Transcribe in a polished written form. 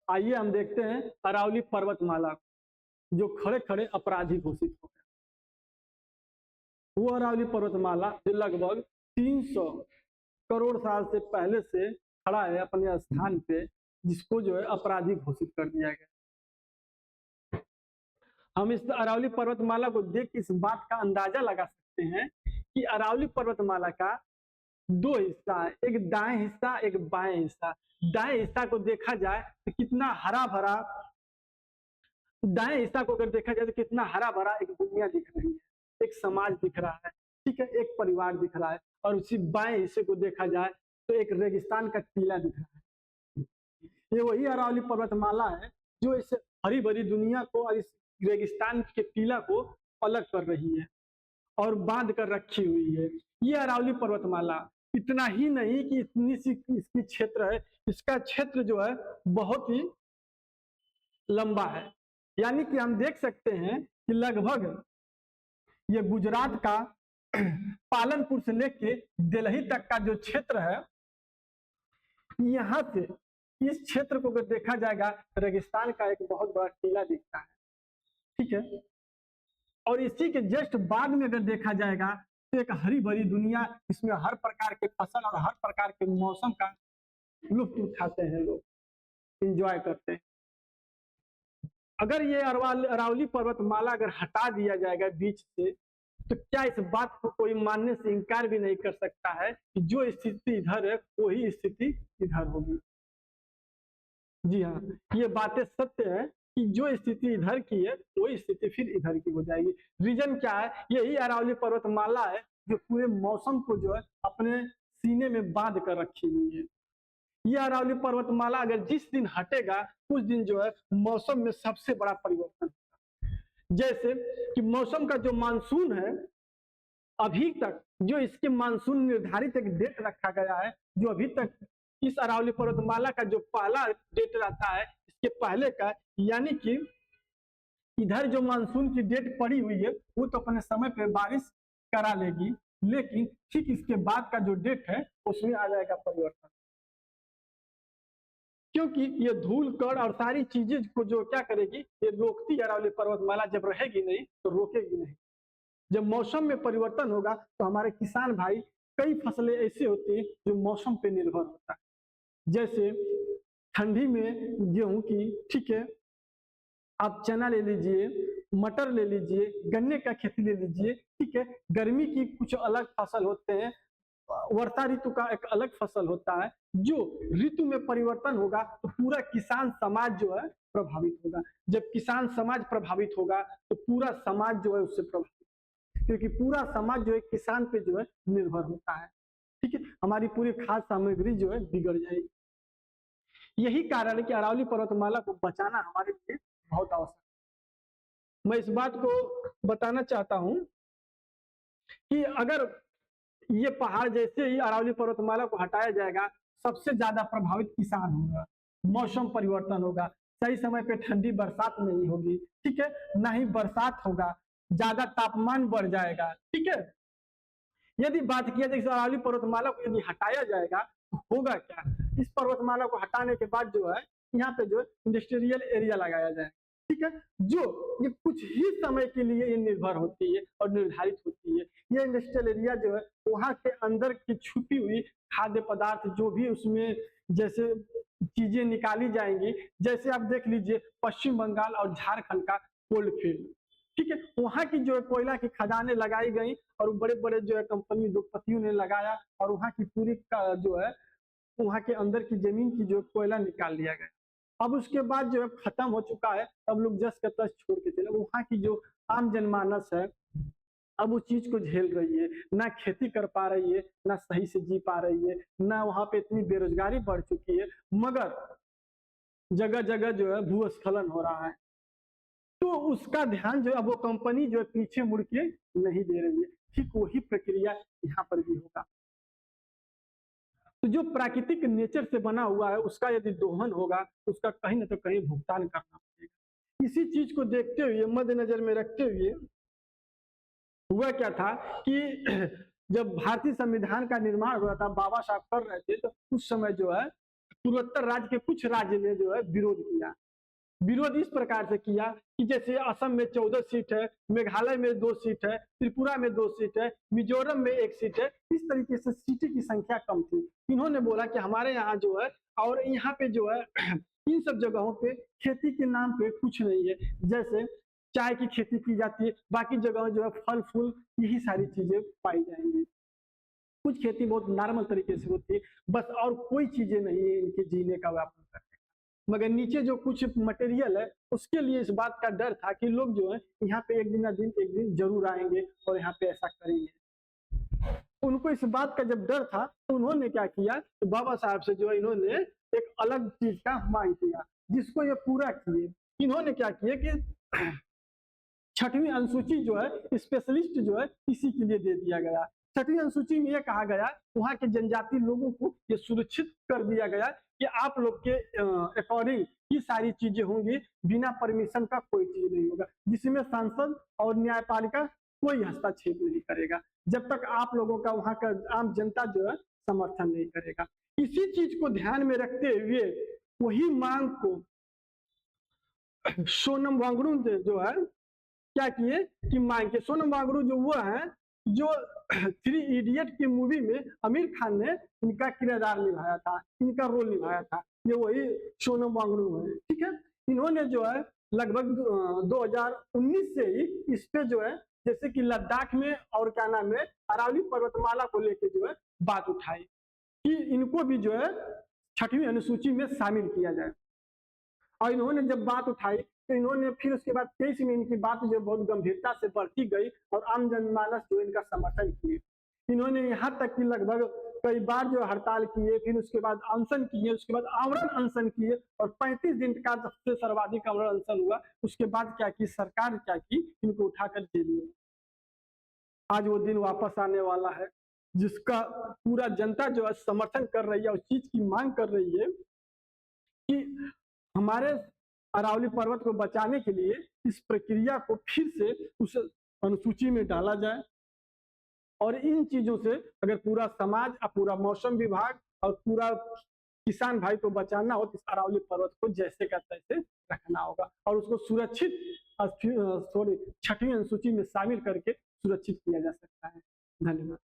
आइए हम देखते हैं अरावली पर्वतमाला जो खड़े खड़े अपराधी घोषित हो गए। वो अरावली पर्वतमाला जो लगभग 300 करोड़ साल से पहले से खड़ा है अपने स्थान पे, जिसको जो है अपराधी घोषित कर दिया गया। हम इस अरावली पर्वतमाला को देख इस बात का अंदाजा लगा सकते हैं कि अरावली पर्वतमाला का दो हिस्सा है, एक दाएं हिस्सा एक बाएं हिस्सा। दाएं हिस्सा को देखा जाए तो कितना हरा भरा, दाएं हिस्सा को अगर देखा जाए तो कितना हरा भरा एक दुनिया दिख रही है, एक समाज दिख रहा है, ठीक है, एक परिवार दिख रहा है। और उसी बाएं हिस्से को देखा जाए तो एक रेगिस्तान का टीला दिख रहा है। ये वही अरावली पर्वतमाला है जो इस हरी भरी दुनिया को और इस रेगिस्तान के टीला को अलग कर रही है और बांध कर रखी हुई है। ये अरावली पर्वतमाला इतना ही नहीं कि इतनी सी इसकी क्षेत्र है, इसका क्षेत्र जो है बहुत ही लंबा है। यानी कि हम देख सकते हैं कि लगभग ये गुजरात का पालनपुर से लेके दिल्ली तक का जो क्षेत्र है, यहाँ से इस क्षेत्र को अगर देखा जाएगा रेगिस्तान का एक बहुत बड़ा टीला दिखता है, ठीक है। और इसी के जस्ट बाद में अगर देखा जाएगा तो एक हरी भरी दुनिया, इसमें हर प्रकार के फसल और हर प्रकार के मौसम का लुत्फ उठाते हैं लोग, एंजॉय करते हैं। अगर ये अरावली पर्वतमाला अगर हटा दिया जाएगा बीच से, तो क्या इस बात को कोई मानने से इनकार भी नहीं कर सकता है कि जो स्थिति इधर है वही स्थिति इधर होगी। जी हाँ, ये बातें सत्य है कि जो स्थिति इधर की है वही स्थिति फिर इधर की हो जाएगी। रीजन क्या है? यही अरावली पर्वतमाला है जो पूरे मौसम को जो है अपने सीने में बांध कर रखी हुई है। यह अरावली पर्वतमाला अगर जिस दिन हटेगा उस दिन जो है मौसम में सबसे बड़ा परिवर्तन, जैसे कि मौसम का जो मानसून है, अभी तक जो इसके मानसून निर्धारित एक डेट रखा गया है, जो अभी तक इस अरावली पर्वतमाला का जो पहला डेट रहता है इसके पहले का, यानी कि इधर जो मानसून की डेट पड़ी हुई है वो तो अपने समय पे बारिश करा लेगी, लेकिन ठीक इसके बाद का जो डेट है उसमें आ जाएगा परिवर्तन, क्योंकि ये धूल कण और सारी चीजें को जो क्या करेगी, ये रोकती है। अरावली पर्वतमाला जब रहेगी नहीं तो रोकेगी नहीं। जब मौसम में परिवर्तन होगा तो हमारे किसान भाई, कई फसलें ऐसी होती हैं जो मौसम पे निर्भर होता है, जैसे ठंडी में गेहूं की, ठीक है, आप चना ले लीजिए, मटर ले लीजिए, गन्ने का खेती ले लीजिए, ठीक है। गर्मी की कुछ अलग फसल होते हैं, वर्षा ऋतु का एक अलग फसल होता है। जो ऋतु में परिवर्तन होगा तो पूरा किसान समाज जो है प्रभावित होगा। जब किसान समाज प्रभावित होगा तो पूरा समाज जो है उससे प्रभावित, क्योंकि पूरा समाज जो है किसान पे जो है निर्भर होता है, ठीक है। हमारी पूरी खाद्य सामग्री जो है बिगड़ जाएगी। यही कारण है कि अरावली पर्वतमाला को बचाना हमारे लिए बहुत आवश्यक है। मैं इस बात को बताना चाहता हूं कि अगर ये पहाड़ जैसे ही अरावली पर्वतमाला को हटाया जाएगा, सबसे ज्यादा प्रभावित किसान होगा, मौसम परिवर्तन होगा, सही समय पे ठंडी बरसात नहीं होगी, ठीक है, ना ही बरसात होगा, ज्यादा तापमान बढ़ जाएगा, ठीक है। यदि बात किया जाए अरावली पर्वतमाला को यदि हटाया जाएगा तो होगा क्या? इस पर्वतमाला को हटाने के बाद जो है यहाँ पे जो इंडस्ट्रियल एरिया लगाया जाए, ठीक है, जो ये कुछ ही समय के लिए ये निर्भर होती है और निर्धारित होती है। ये इंडस्ट्रियल एरिया जो है वहाँ के अंदर की छुपी हुई खाद्य पदार्थ जो भी उसमें जैसे चीजें निकाली जाएंगी, जैसे आप देख लीजिए पश्चिम बंगाल और झारखंड का कोल्ड फील्ड, ठीक है, वहाँ की जो है कोयला की खदानें लगाई गई और बड़े बड़े जो है कंपनी उद्योगपतियों ने लगाया और वहाँ की पूरी जो है वहाँ के अंदर की जमीन की जो कोयला निकाल लिया गया। अब उसके बाद जो है खत्म हो चुका है, अब लोग जस का तस छोड़ के चले। वहाँ की जो आम जनमानस है अब उस चीज को झेल रही है, ना खेती कर पा रही है, ना सही से जी पा रही है, ना वहाँ पे इतनी बेरोजगारी बढ़ चुकी है, मगर जगह जगह जो है भूस्खलन हो रहा है। तो उसका ध्यान जो है वो कंपनी जो है पीछे मुड़ के नहीं दे रही है। ठीक वही प्रक्रिया यहाँ पर भी होगा। तो जो प्राकृतिक नेचर से बना हुआ है उसका यदि दोहन होगा तो उसका कहीं ना तो कहीं भुगतान करना पड़ेगा। इसी चीज को देखते हुए, मद्देनजर में रखते हुए हुआ क्या था कि जब भारतीय संविधान का निर्माण हुआ था, बाबा साहब कर रहे थे, तो उस समय जो है पूर्वोत्तर राज्य के कुछ राज्य ने जो है विरोध किया। विरोध इस प्रकार से किया कि जैसे असम में 14 सीट है, मेघालय में 2 सीट है, त्रिपुरा में 2 सीट है, मिजोरम में 1 सीट है, इस तरीके से सीटें की संख्या कम थी। इन्होंने बोला कि हमारे यहाँ जो है, और यहाँ पे जो है इन सब जगहों पे खेती के नाम पे कुछ नहीं है, जैसे चाय की खेती की जाती है, बाकी जगह जो है फल फूल यही सारी चीजें पाई जाएंगी। कुछ खेती बहुत नॉर्मल तरीके से होती है, बस और कोई चीजें नहीं है इनके जीने का व्यापक करने का। मगर नीचे जो कुछ मटेरियल है उसके लिए इस बात का डर था कि लोग जो है यहाँ पे एक दिन जरूर आएंगे और यहाँ पे ऐसा करेंगे। उनको इस बात का जब डर था तो उन्होंने क्या किया, तो बाबा साहब से जो है इन्होंने एक अलग चीज का मांग किया, जिसको ये पूरा किए। इन्होंने क्या किया कि 6वीं अनुसूची जो है स्पेशलिस्ट जो है इसी के लिए दे दिया गया। 6वीं अनुसूची में यह कहा गया वहां के जनजाति लोगों को ये सुरक्षित कर दिया गया कि आप लोग के अकॉर्डिंग ये सारी चीजें होंगी, बिना परमिशन का कोई चीज नहीं होगा, जिसमें सांसद और न्यायपालिका कोई हस्तक्षेप नहीं करेगा, जब तक आप लोगों का वहां का आम जनता जो है समर्थन नहीं करेगा। इसी चीज को ध्यान में रखते हुए वही मांग को सोनम वांगडू जो है क्या किए कि मांग के, सोनम वांगडू जो वो है जो 3 इडियट की मूवी में आमिर खान ने इनका किरदार निभाया था, इनका रोल निभाया था, ये वही सोनम वांगडू है। ठीक है, इन्होंने जो है लगभग 2019 से ही इस पे जो है जैसे कि लद्दाख में और क्या नाम है अरावली पर्वतमाला को लेकर जो है बात उठाई कि इनको भी जो है 6वीं अनुसूची में शामिल किया जाए। और इन्होंने जब बात उठाई तो इन्होंने फिर उसके बाद 23 में इनकी बात जो बहुत गंभीरता से बढ़ती गई और आम जनमानस जो इनका समर्थन किए। इन्होंने यहाँ तक कि लगभग कई बार जो हड़ताल किए, फिर उसके बाद अनशन किए, उसके बाद आमरण अनशन किए और 35 दिन का सबसे सर्वाधिक आमरण अनशन हुआ। उसके बाद क्या की सरकार क्या की, इनको उठाकर जेल में। आज वो दिन वापस आने वाला है जिसका पूरा जनता जो है समर्थन कर रही है, उस चीज की मांग कर रही है कि हमारे अरावली पर्वत को बचाने के लिए इस प्रक्रिया को फिर से उस अनुसूची में डाला जाए। और इन चीजों से अगर पूरा समाज और पूरा मौसम विभाग और पूरा किसान भाई को बचाना हो तो इस अरावली पर्वत को जैसे का तैसे रखना होगा और उसको सुरक्षित 6वीं अनुसूची में शामिल करके सुरक्षित किया जा सकता है। धन्यवाद।